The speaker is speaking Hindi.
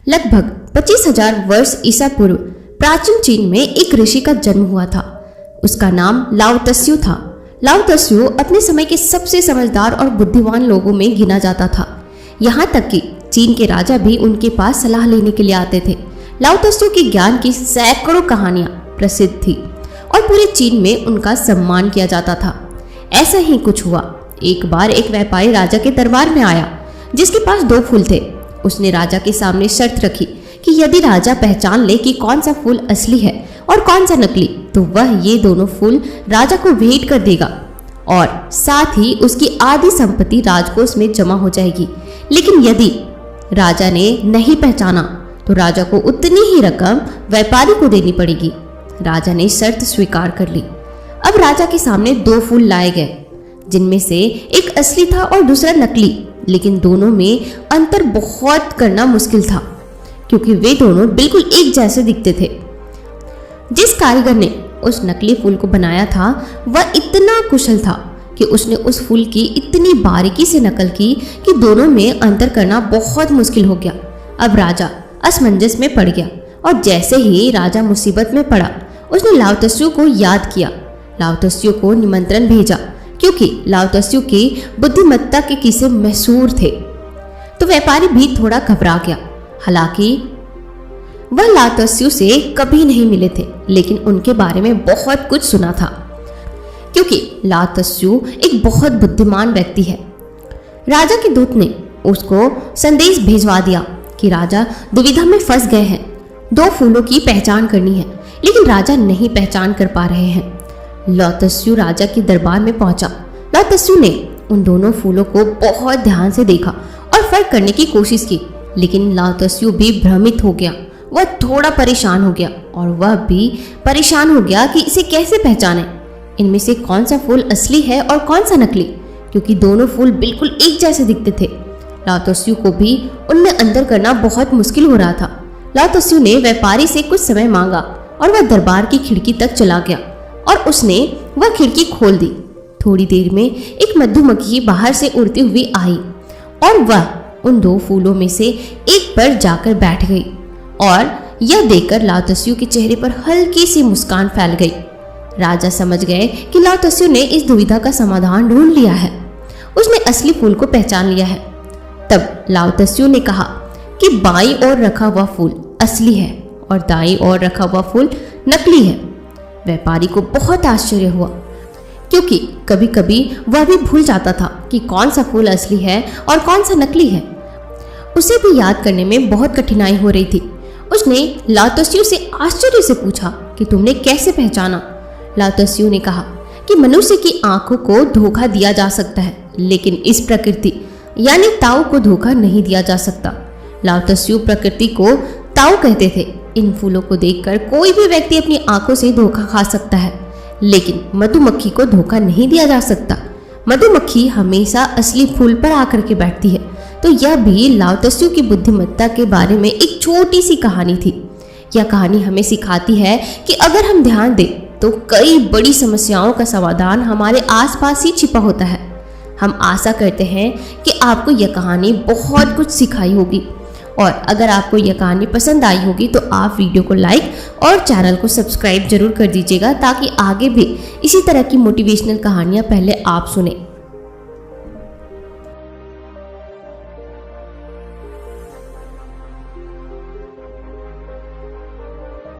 लगभग 25,000 वर्ष ईसा पूर्व प्राचीन चीन में एक ऋषि का जन्म हुआ था। उसका नाम लाओ त्सु था। लाओ त्सु अपने समय के सबसे समझदार और बुद्धिमान लोगों में गिना जाता था। यहाँ तक कि चीन के राजा भी उनके पास सलाह लेने के लिए आते थे। लाओ त्सु के ज्ञान की सैकड़ों कहानियां प्रसिद्ध थी और पूरे चीन में उनका सम्मान किया जाता था। ऐसा ही कुछ हुआ। एक बार एक व्यापारी राजा के दरबार में आया जिसके पास 2 फूल थे। उसने राजा के सामने शर्त रखी कि यदि राजा पहचान ले कि कौन सा फूल असली है और कौन सा नकली, तो वह ये दोनों फूल राजा को भेंट कर देगा और साथ ही उसकी आधी संपत्ति राजकोष में जमा हो जाएगी। लेकिन यदि राजा ने नहीं पहचाना तो राजा को उतनी ही रकम व्यापारी को देनी पड़ेगी। राजा ने शर्त स्वीकार कर ली। अब राजा के सामने 2 फूल लाए गए जिनमें से एक असली था और दूसरा नकली, लेकिन दोनों में अंतर बहुत करना मुश्किल था क्योंकि वे दोनों बिल्कुल एक जैसे दिखते थे। जिस कारीगर ने उस नकली फूल को बनाया था वह इतना कुशल था कि उसने उस फूल की इतनी बारीकी से नकल की कि दोनों में अंतर करना बहुत मुश्किल हो गया। अब राजा असमंजस में पड़ गया और जैसे ही राजा मुसीबत में पड़ा उसने लाओ त्सु को याद किया। लाओ त्सु को निमंत्रण भेजा क्योंकि लाओ त्सु की बुद्धिमत्ता के किस्से मशहूर थे। तो व्यापारी भी थोड़ा घबरा गया। हालांकि वह लाओ त्सु से कभी नहीं मिले थे, लेकिन उनके बारे में बहुत कुछ सुना था क्योंकि लाओ त्सु एक बहुत बुद्धिमान व्यक्ति है। राजा के दूत ने उसको संदेश भेजवा दिया कि राजा दुविधा में फंस गए हैं। 2 फूलों की पहचान करनी है, लेकिन राजा नहीं पहचान कर पा रहे हैं। लाओ त्सु राजा के दरबार में पहुंचा। लाओ त्सु ने उन दोनों फूलों को बहुत ध्यान से देखा और फर्क करने की कोशिश की, लेकिन लाओ त्सु भी भ्रमित हो गया। वह थोड़ा परेशान हो गया और वह भी परेशान हो गया कि इसे कैसे पहचाने, इनमें से कौन सा फूल असली है और कौन सा नकली, क्योंकि दोनों फूल बिल्कुल एक जैसे दिखते थे। लाओ त्सु को भी उनमें अंतर करना बहुत मुश्किल हो रहा था। लाओ त्सु ने व्यापारी से कुछ समय मांगा और वह दरबार की खिड़की तक चला गया और उसने वह खिड़की खोल दी। थोड़ी देर में एक मधुमक्खी बाहर से उड़ती हुई आई और वह उन 2 फूलों में से एक पर जाकर बैठ गई और यह देखकर लाओ त्सु के चेहरे पर हल्की सी मुस्कान फैल गई। राजा समझ गए कि लाओ त्सु ने इस दुविधा का समाधान ढूंढ लिया है। उसने असली फूल को पहचान लिया है। तब लाओ त्सु ने कहा कि बाईं ओर रखा हुआ फूल असली है और दाईं ओर रखा हुआ फूल नकली है। व्यापारी को बहुत आश्चर्य हुआ क्योंकि कभी कभी वह भी भूल जाता था कि कौन सा फूल असली है और कौन सा नकली है। उसे भी याद करने में बहुत कठिनाई हो रही थी। उसने लाओ त्सु से आश्चर्य से पूछा कि तुमने कैसे पहचाना। लाओ त्सु ने कहा कि मनुष्य की आंखों को धोखा दिया जा सकता है, लेकिन इस प्रकृति यानी ताओ को धोखा नहीं दिया जा सकता। लाओ त्सु प्रकृति को ताओ कहते थे। इन फूलों को देखकर कोई भी व्यक्ति अपनी आंखों से धोखा खा सकता है, लेकिन मधुमक्खी को धोखा नहीं दिया जा सकता। मधुमक्खी हमेशा असली फूल पर आकर के बैठती है। तो यह भी लाओ त्सु की बुद्धिमत्ता के बारे में एक छोटी सी कहानी थी। यह कहानी हमें सिखाती है कि अगर हम ध्यान दें तो कई बड़ी समस्याओं का समाधान हमारे आसपास ही छिपा होता है। हम आशा करते हैं कि आपको यह कहानी बहुत कुछ सिखाई होगी और अगर आपको यह कहानी पसंद आई होगी तो आप वीडियो को लाइक और चैनल को सब्सक्राइब जरूर कर दीजिएगा ताकि आगे भी इसी तरह की मोटिवेशनल कहानियाँ पहले आप सुने।